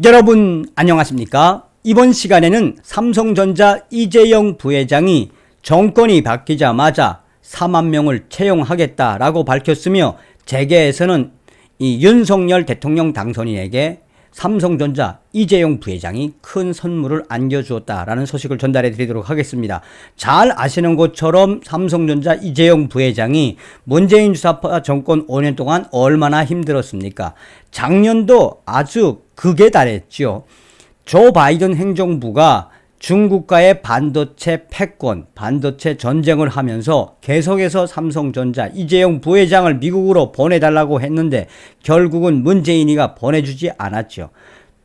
여러분 안녕하십니까? 이번 시간에는 삼성전자 이재용 부회장이 정권이 바뀌자마자 4만 명을 채용하겠다라고 밝혔으며 재계에서는 이 윤석열 대통령 당선인에게 삼성전자 이재용 부회장이 큰 선물을 안겨주었다라는 소식을 전달해 드리도록 하겠습니다. 잘 아시는 것처럼 삼성전자 이재용 부회장이 문재인 주사파 정권 5년 동안 얼마나 힘들었습니까? 작년도 아주 극에 달했죠. 조 바이든 행정부가 중국과의 반도체 패권, 반도체 전쟁을 하면서 계속해서 삼성전자 이재용 부회장을 미국으로 보내달라고 했는데 결국은 문재인이가 보내주지 않았죠.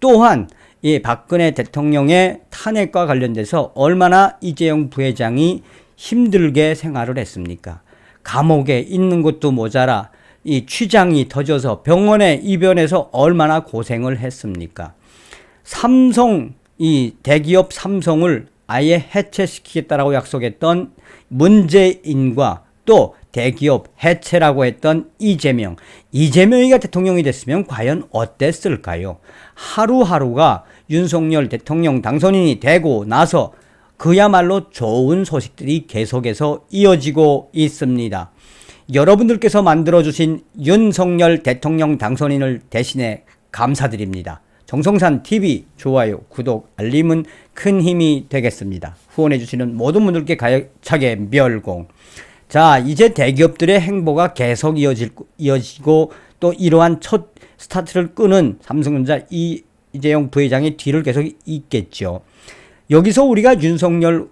또한 이 박근혜 대통령의 탄핵과 관련돼서 얼마나 이재용 부회장이 힘들게 생활을 했습니까? 감옥에 있는 것도 모자라 이 취장이 터져서 병원에 입원해서 얼마나 고생을 했습니까? 이 대기업 삼성을 아예 해체시키겠다라고 약속했던 문재인과 또 대기업 해체라고 했던 이재명이가 대통령이 됐으면 과연 어땠을까요? 하루하루가 윤석열 대통령 당선인이 되고 나서 그야말로 좋은 소식들이 계속해서 이어지고 있습니다. 여러분들께서 만들어주신 윤석열 대통령 당선인을 대신해 감사드립니다. 정성산TV 좋아요, 구독, 알림은 큰 힘이 되겠습니다. 후원해주시는 모든 분들께 가차게 멸공. 자, 이제 대기업들의 행보가 계속 이어지고 또 이러한 첫 스타트를 끄는 삼성전자 이재용 부회장의 뒤를 계속 잇겠죠. 여기서 우리가 윤석열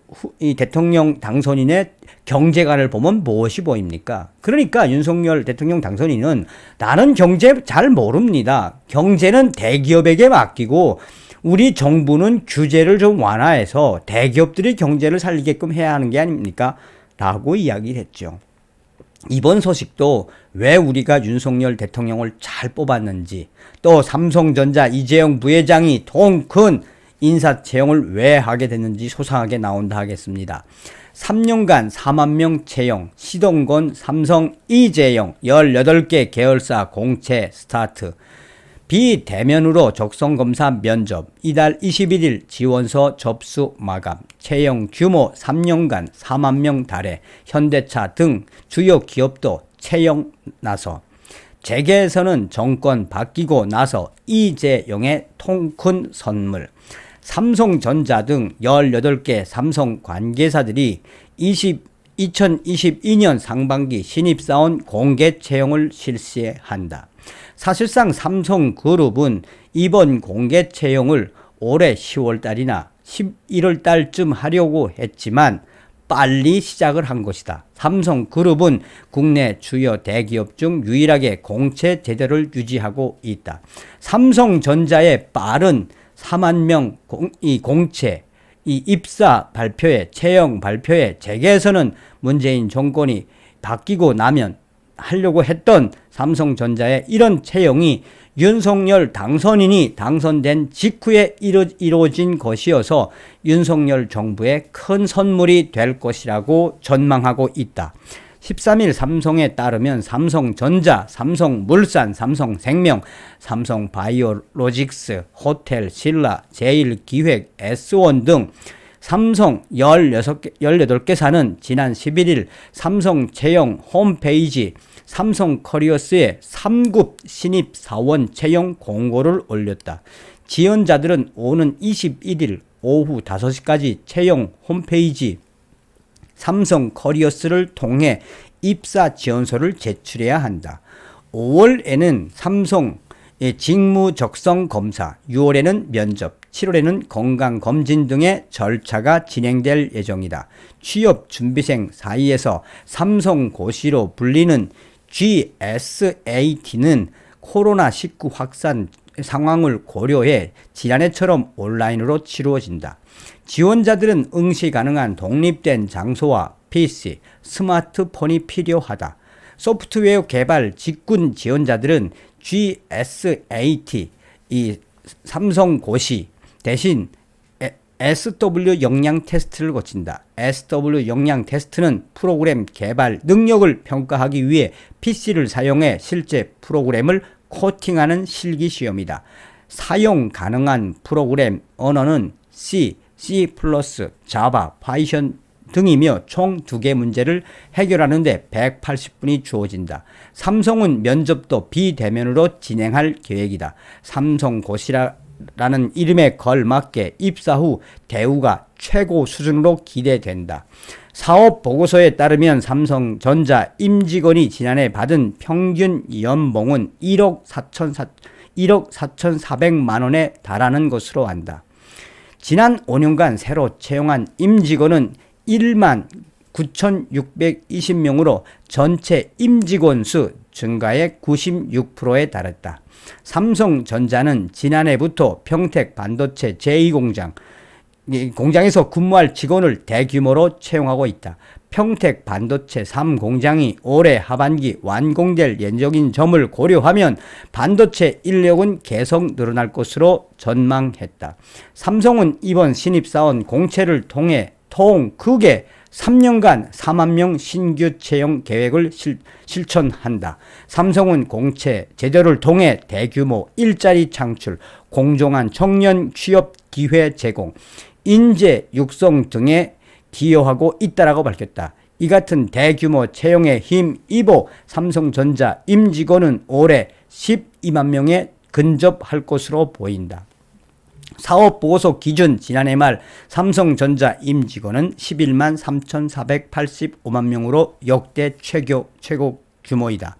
대통령 당선인의 경제관을 보면 무엇이 보입니까? 그러니까 윤석열 대통령 당선인은 나는 경제 잘 모릅니다. 경제는 대기업에게 맡기고 우리 정부는 규제를 좀 완화해서 대기업들이 경제를 살리게끔 해야 하는 게 아닙니까? 라고 이야기를 했죠. 이번 소식도 왜 우리가 윤석열 대통령을 잘 뽑았는지 또 삼성전자 이재용 부회장이 통 큰 인사 채용을 왜 하게 됐는지 소상하게 나온다 하겠습니다. 3년간 4만 명 채용, 시동건 삼성 이재용 18개 계열사 공채 스타트, 비대면으로 적성검사 면접, 이달 21일 지원서 접수 마감, 채용 규모 3년간 4만 명 달해, 현대차 등 주요 기업도 채용 나서, 재계에서는 정권 바뀌고 나서 이재용의 통큰 선물, 삼성전자 등 18개 삼성 관계사들이 2022년 상반기 신입사원 공개 채용을 실시한다. 사실상 삼성그룹은 이번 공개 채용을 올해 10월달이나 11월달쯤 하려고 했지만 빨리 시작을 한 것이다. 삼성그룹은 국내 주요 대기업 중 유일하게 공채 제도를 유지하고 있다. 삼성전자의 빠른 4만 명 공채 입사 발표에 채용 발표에 재계에서는 문재인 정권이 바뀌고 나면 하려고 했던 삼성전자의 이런 채용이 윤석열 당선인이 당선된 직후에 이루어진 것이어서 윤석열 정부의 큰 선물이 될 것이라고 전망하고 있다. 13일 삼성에 따르면 삼성전자, 삼성물산, 삼성생명, 삼성바이오로직스, 호텔, 신라, 제일기획, S1 등 삼성 18개사는 지난 11일 삼성 채용 홈페이지 삼성 커리어스에 3급 신입사원 채용 공고를 올렸다. 지원자들은 오는 21일 오후 5시까지 채용 홈페이지 삼성 커리어스를 통해 입사 지원서를 제출해야 한다. 5월에는 삼성 직무 적성 검사, 6월에는 면접, 7월에는 건강검진 등의 절차가 진행될 예정이다. 취업준비생 사이에서 삼성고시로 불리는 GSAT는 코로나19 확산 상황을 고려해 지난해처럼 온라인으로 치루어진다. 지원자들은 응시 가능한 독립된 장소와 PC, 스마트폰이 필요하다. 소프트웨어 개발 직군 지원자들은 GSAT, 이 삼성고시 대신 SW 역량 테스트를 거친다. SW 역량 테스트는 프로그램 개발 능력을 평가하기 위해 PC를 사용해 실제 프로그램을 코팅하는 실기 시험이다. 사용 가능한 프로그램 언어는 C, C++, 자바, 파이썬 등이며 총 2개 문제를 해결하는데 180분이 주어진다. 삼성은 면접도 비대면으로 진행할 계획이다. 삼성고시라는 이름에 걸맞게 입사 후 대우가 최고 수준으로 기대된다. 사업 보고서에 따르면 삼성전자 임직원이 지난해 받은 평균 연봉은 1억 4,400만 원에 달하는 것으로 안다. 지난 5년간 새로 채용한 임직원은 1만 9,620명으로 전체 임직원 수 증가의 96%에 달했다. 삼성전자는 지난해부터 평택 반도체 제2공장에서 근무할 직원을 대규모로 채용하고 있다. 평택 반도체 3공장이 올해 하반기 완공될 예정인 점을 고려하면 반도체 인력은 계속 늘어날 것으로 전망했다. 삼성은 이번 신입사원 공채를 통해 크게 3년간 4만 명 신규 채용 계획을 실천한다. 삼성은 공채 제도를 통해 대규모 일자리 창출, 공정한 청년 취업 기회 제공, 인재 육성 등에 기여하고 있다라고 밝혔다. 이 같은 대규모 채용에 힘입어 삼성전자 임직원은 올해 12만 명에 근접할 것으로 보인다. 사업보고서 기준 지난해 말 삼성전자 임직원은 11만 3,485만 명으로 역대 최고 규모이다.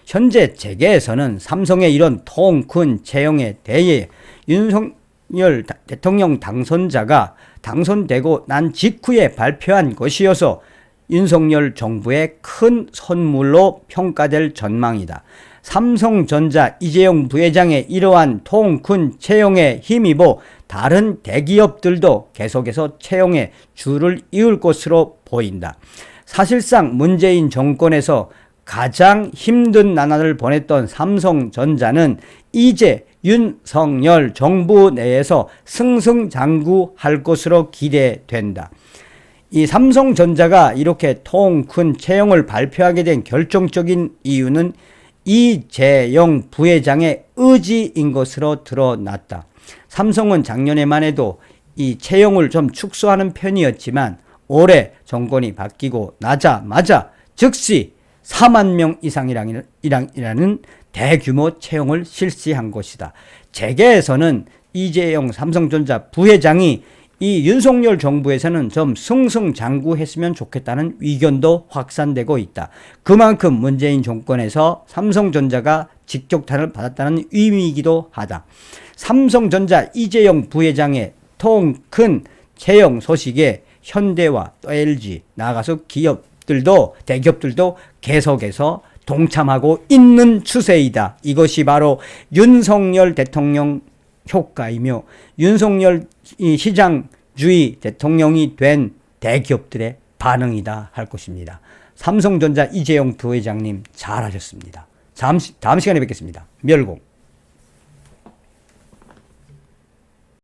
현재 재계에서는 삼성의 이런 큰 채용에 대해 윤석열 대통령 당선자가 당선되고 난 직후에 발표한 것이어서 윤석열 정부의 큰 선물로 평가될 전망이다. 삼성전자 이재용 부회장의 이러한 큰 채용에 힘입어 다른 대기업들도 계속해서 채용에 줄을 이을 것으로 보인다. 사실상 문재인 정권에서 가장 힘든 나날을 보냈던 삼성전자는 이제 윤석열 정부 내에서 승승장구할 것으로 기대된다. 이 삼성전자가 이렇게 큰 채용을 발표하게 된 결정적인 이유는 이재용 부회장의 의지인 것으로 드러났다. 삼성은 작년에만 해도 이 채용을 좀 축소하는 편이었지만 올해 정권이 바뀌고 나자마자 즉시 4만 명 이상이라는 대규모 채용을 실시한 것이다. 재계에서는 이재용 삼성전자 부회장이 이 윤석열 정부에서는 좀 승승장구했으면 좋겠다는 의견도 확산되고 있다. 그만큼 문재인 정권에서 삼성전자가 직격탄을 받았다는 의미이기도 하다. 삼성전자 이재용 부회장의 큰 채용 소식에 현대와 LG 나아가서 대기업들도 계속해서 동참하고 있는 추세이다. 이것이 바로 윤석열 대통령 효과이며 윤석열 시장주의 대통령이 된 대기업들의 반응이다 할 것입니다. 삼성전자 이재용 부회장님 잘하셨습니다. 다음 시간에 뵙겠습니다. 멸공.